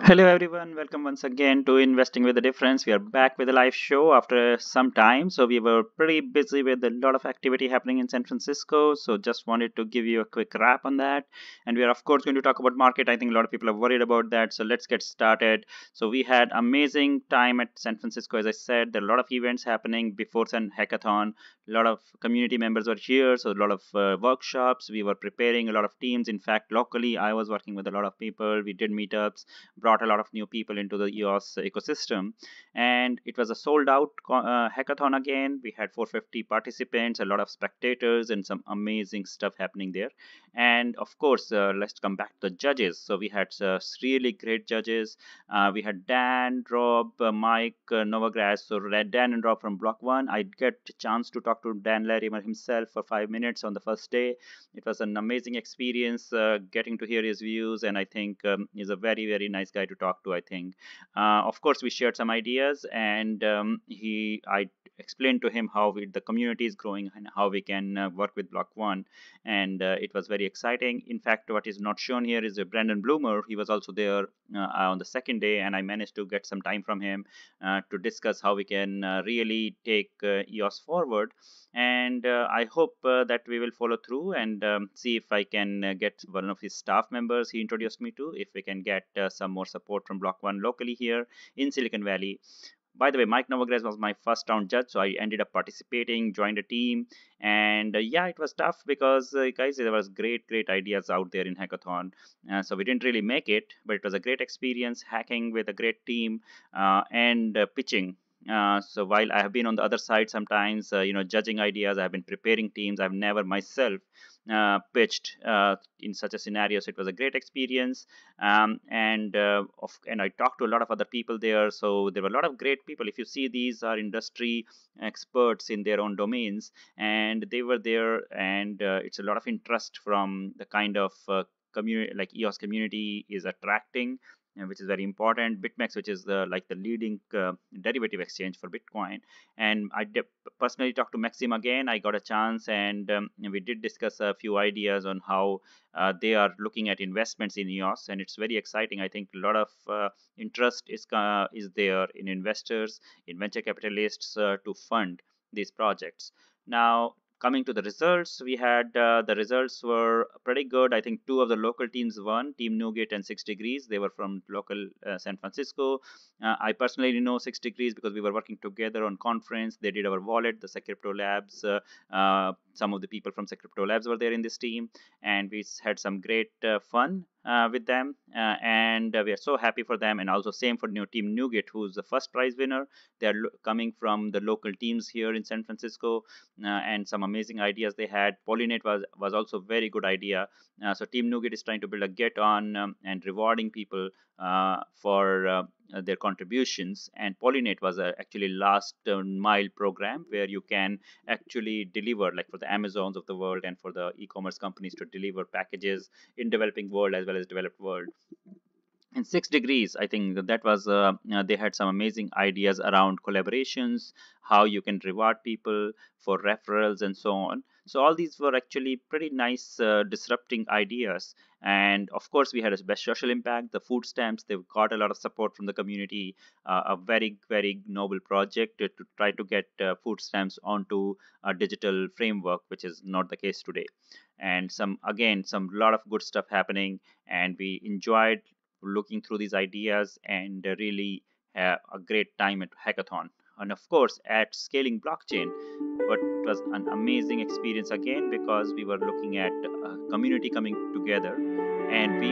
Hello everyone, welcome once again to Investing with a Difference. We are back with a live show after some time. So we were pretty busy with a lot of activity happening in San Francisco. So just wanted to give you a quick wrap on that. And we are of course going to talk about market. I think a lot of people are worried about that. So let's get started. So we had amazing time at San Francisco. As I said, there are a lot of events happening before San Hackathon. A lot of community members were here. So a lot of workshops. We were preparing a lot of teams. In fact, locally, I was working with a lot of people. We did meetups, brought a lot of new people into the EOS ecosystem, and it was a sold out hackathon again. We had 450 participants, a lot of spectators, and some amazing stuff happening there. And of course, let's come back to the judges. So we had really great judges. We had Dan, Rob, Mike, Novogratz. So Dan and Rob from Block One. I get a chance to talk to Dan Larimer himself for 5 minutes on the first day. It was an amazing experience getting to hear his views, and I think he's a very nice guy to talk to. I think, of course, we shared some ideas, and I explained to him how the community is growing and how we can work with Block One, and it was very exciting. In fact, what is not shown here is Brandon Bloomer. He was also there on the second day, and I managed to get some time from him to discuss how we can really take EOS forward. And I hope that we will follow through and see if I can get one of his staff members he introduced me to, if we can get some more support from Block One locally here in Silicon Valley. By the way, Mike Novogratz was my first round judge, so I ended up participating, joined a team, and yeah, it was tough because guys, there was great ideas out there in hackathon. So we didn't really make it, but it was a great experience hacking with a great team and pitching. So while I have been on the other side sometimes, judging ideas, I've been preparing teams. I've never myself pitched in such a scenario. So it was a great experience, and I talked to a lot of other people there. So there were a lot of great people. If you see, these are industry experts in their own domains, and they were there, and it's a lot of interest from the kind of community like EOS community is attracting, which is very important. BitMEX, which is the leading derivative exchange for Bitcoin. And I personally talked to Maxim again. I got a chance, and we did discuss a few ideas on how they are looking at investments in EOS, and it's very exciting. I think a lot of interest is there in investors, in venture capitalists to fund these projects. Now, coming to the results, we had the results were pretty good. I think two of the local teams won, Team Nougat and 6 Degrees. They were from local San Francisco. I personally know 6 Degrees because we were working together on conference. They did our wallet, the Secrypto Labs. Some of the people from Secrypto Labs were there in this team, and we had some great fun with them, and we are so happy for them. And also same for new Team Nougat, who's the first prize winner. They are coming from the local teams here in San Francisco, and some amazing ideas they had. Pollinate was also a very good idea. So Team Nougat is trying to build a get on and rewarding people for their contributions, and Pollinate was actually last mile program where you can actually deliver, like for the Amazons of the world and for the e-commerce companies to deliver packages in developing world as well as developed world. In 6 Degrees, I think that was they had some amazing ideas around collaborations, how you can reward people for referrals and so on. So all these were actually pretty nice disrupting ideas. And of course, we had a best social impact, the food stamps. They've got a lot of support from the community, a very noble project to try to get food stamps onto a digital framework, which is not the case today. And some lot of good stuff happening, and we enjoyed looking through these ideas and really have a great time at hackathon. And of course, at Scaling Blockchain, but it was an amazing experience again because we were looking at a community coming together, and we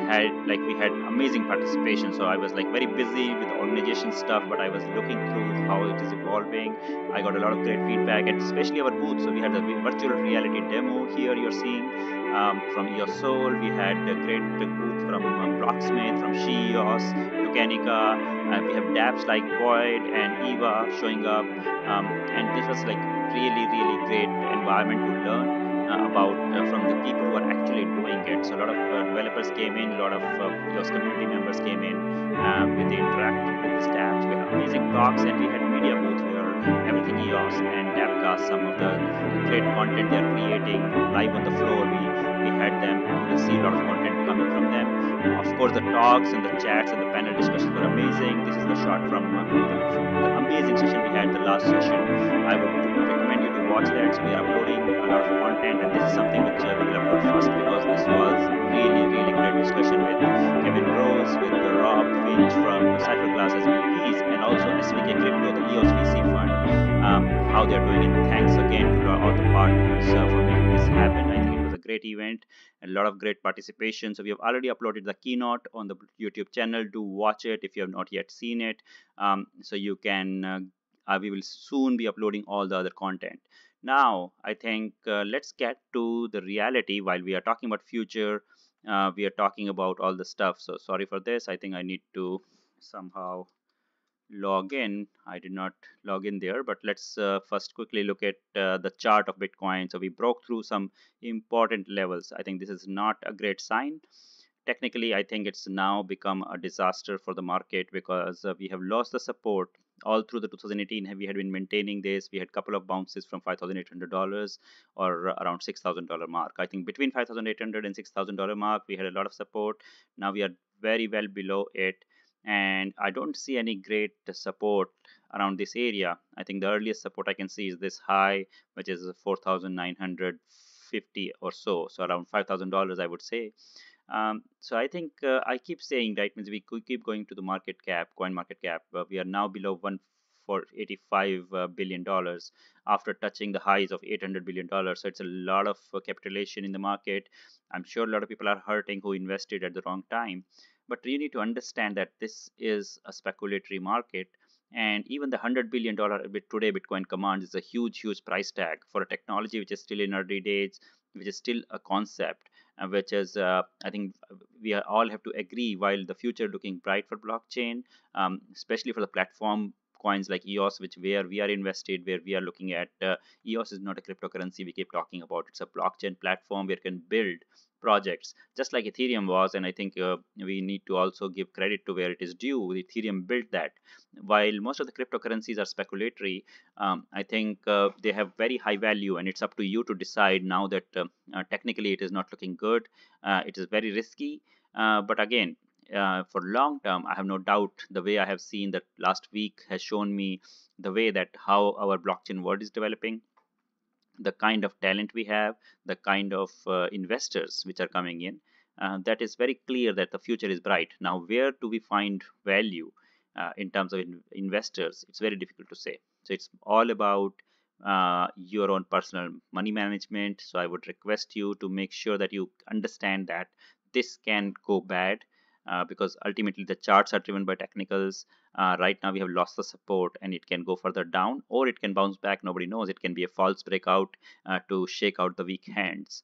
had amazing participation. So I was like very busy with the organization stuff, but I was looking through how it is evolving. I got a lot of great feedback, and especially our booth. So we had a virtual reality demo here you're seeing from EOS Soul. We had a great booth from Blocksmith, from EOS, Tucanica. We have dApps like Void and Eva showing up, and this was like really great environment to learn about from the people who are actually doing it. So a lot of developers came in, a lot of EOS community members came in with the interactive with these dApps. We had amazing talks, and we had media booth where everything EOS and Dapcast, some of the great content they're creating live on the floor. We had them. You will see a lot of content coming from them. Of course, the talks and the chats and the panel discussions were amazing. This is the shot from the amazing session we had, the last session. I would recommend you to watch that. So we are uploading a lot of content, and this is something which we will upload first, because this was really great discussion with Kevin Rose, with Rob Finch from Cypher Class SPVs, and also SVK Crypto, the EOS VC fund, how they're doing it. Thanks again to all the partners for making this happen. I think it was a great event, a lot of great participation. So we have already uploaded the keynote on the YouTube channel. Do watch it if you have not yet seen it. So you can we will soon be uploading all the other content. Now I think let's get to the reality. While we are talking about future, we are talking about all the stuff. So sorry for this. I think I need to somehow log in. I did not log in there, but let's first quickly look at the chart of Bitcoin. So we broke through some important levels. I think this is not a great sign. Technically, I think it's now become a disaster for the market, because we have lost the support all through the 2018. We had been maintaining this. We had a couple of bounces from $5,800 or around $6,000 mark. I think between $5,800 and $6,000 mark, we had a lot of support. Now we are very well below it, and I don't see any great support around this area. I think the earliest support I can see is this high, which is 4,950 or so, so around $5,000 I would say. So I think I keep saying, right, means we could keep going to the market cap, coin market cap. We are now below $185 billion after touching the highs of $800 billion. So it's a lot of capitalization in the market. I'm sure a lot of people are hurting who invested at the wrong time. But you need to understand that this is a speculatory market. And even the $100 billion today Bitcoin commands is a huge price tag for a technology which is still in early days, which is still a concept, which is I think we all have to agree, while the future looking bright for blockchain, especially for the platform coins like EOS, where we are invested, where we are looking at. EOS is not a cryptocurrency we keep talking about. It's a blockchain platform where you can build projects just like Ethereum was. And I think we need to also give credit to where it is due. Ethereum built that. While most of the cryptocurrencies are speculatory, I think they have very high value, and it's up to you to decide now that technically it is not looking good. It is very risky, but again, for long term, I have no doubt, the way I have seen that last week has shown me the way that how our blockchain world is developing, the kind of talent we have, the kind of investors which are coming in. That is very clear that the future is bright. Now, where do we find value in terms of investors? It's very difficult to say. So it's all about your own personal money management. So I would request you to make sure that you understand that this can go bad, because ultimately the charts are driven by technicals. Right now we have lost the support, and it can go further down, or it can bounce back. Nobody knows. It can be a false breakout to shake out the weak hands.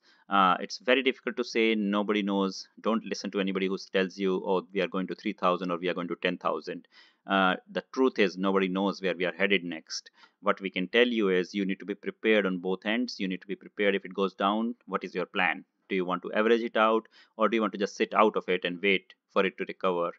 It's very difficult to say. Nobody knows. Don't listen to anybody who tells you, oh, we are going to 3,000 or we are going to 10,000. The truth is, nobody knows where we are headed next. What we can tell you is you need to be prepared on both ends. You need to be prepared if it goes down. What is your plan? Do you want to average it out, or do you want to just sit out of it and wait for it to recover?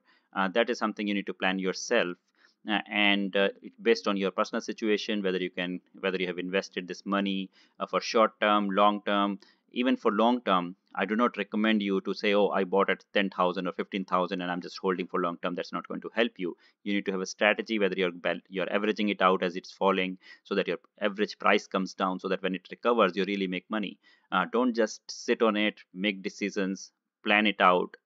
That is something you need to plan yourself, and based on your personal situation, whether you have invested this money for short term, long term. Even for long term, I do not recommend you to say, oh, I bought at 10,000 or 15,000 and I'm just holding for long term. That's not going to help you. You need to have a strategy, whether you're averaging it out as it's falling, so that your average price comes down, so that when it recovers, you really make money. Don't just sit on it, make decisions, plan it out,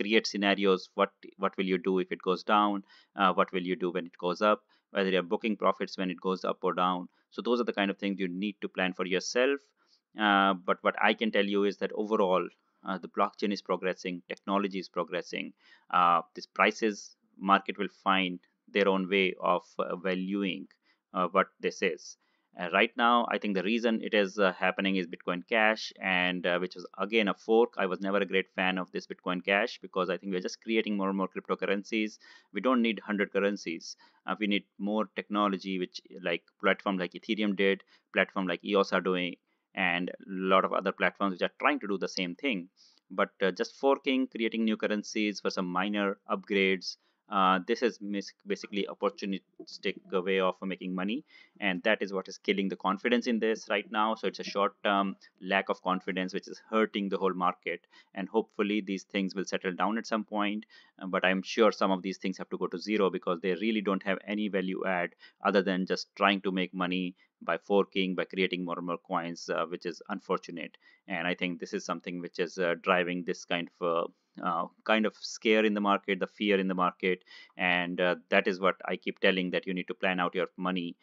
create scenarios. What will you do if it goes down? What will you do when it goes up? Whether you're booking profits when it goes up or down. So those are the kind of things you need to plan for yourself. But what I can tell you is that overall, the blockchain is progressing, technology is progressing. This prices market will find their own way of valuing what this is. Right now, I think the reason it is happening is Bitcoin Cash, and which was again a fork. I was never a great fan of this Bitcoin Cash, because I think we're just creating more and more cryptocurrencies. We don't need 100 currencies. We need more technology, which like platform like Ethereum did, platform like EOS are doing, and a lot of other platforms which are trying to do the same thing. But just forking, creating new currencies for some minor upgrades, This is basically opportunistic way of making money, and that is what is killing the confidence in this right now. So it's a short term lack of confidence which is hurting the whole market, and hopefully these things will settle down at some point. But I'm sure some of these things have to go to zero because they really don't have any value add other than just trying to make money by forking, by creating more and more coins, which is unfortunate. And I think this is something which is driving this kind of scare in the market, the fear in the market. And that is what I keep telling, that you need to plan out your money.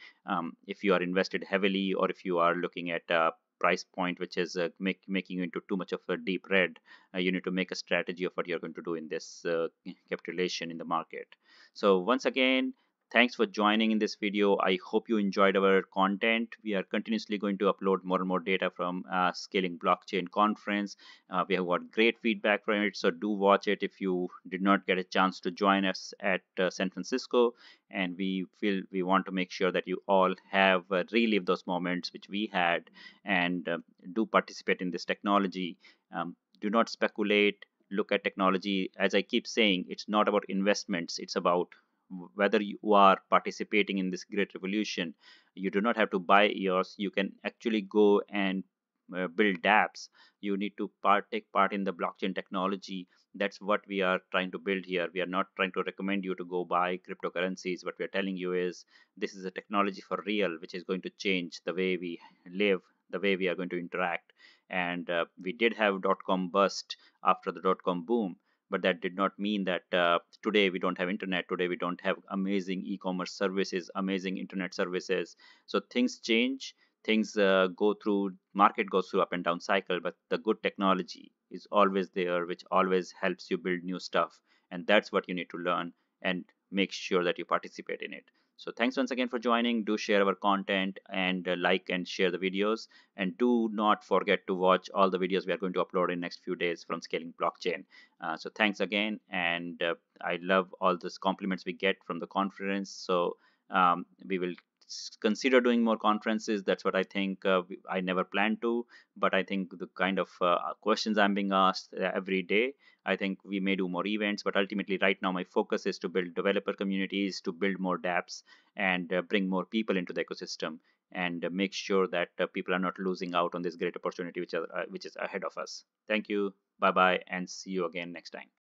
If you are invested heavily, or if you are looking at a price point which is making you into too much of a deep red, you need to make a strategy of what you're going to do in this capitulation in the market. So once again, thanks for joining in this video. I hope you enjoyed our content. We are continuously going to upload more and more data from Scaling Blockchain conference. We have got great feedback from it, so do watch it if you did not get a chance to join us at San Francisco. And we want to make sure that you all have relive those moments which we had, and do participate in this technology. Do not speculate. Look at technology. As I keep saying, it's not about investments. It's about whether you are participating in this great revolution. You do not have to buy EOS. You can actually go and build dApps. You need to take part in the blockchain technology. That's what we are trying to build here. We are not trying to recommend you to go buy cryptocurrencies. What we are telling you is this is a technology for real, which is going to change the way we live, the way we are going to interact. And we did have .com bust after the .com boom, but that did not mean that today we don't have internet. Today we don't have amazing e-commerce services, amazing internet services. So things change. Things market goes through up and down cycle, but the good technology is always there, which always helps you build new stuff. And that's what you need to learn and make sure that you participate in it. So thanks once again for joining. Do share our content, and like and share the videos. And do not forget to watch all the videos we are going to upload in next few days from Scaling Blockchain. So thanks again, and I love all these compliments we get from the conference. So we will consider doing more conferences. That's what I think. I never planned to, but I think the kind of questions I'm being asked every day, I think we may do more events. But ultimately, right now, my focus is to build developer communities, to build more dApps, and bring more people into the ecosystem, and make sure that people are not losing out on this great opportunity which is ahead of us. Thank you. Bye bye, and see you again next time.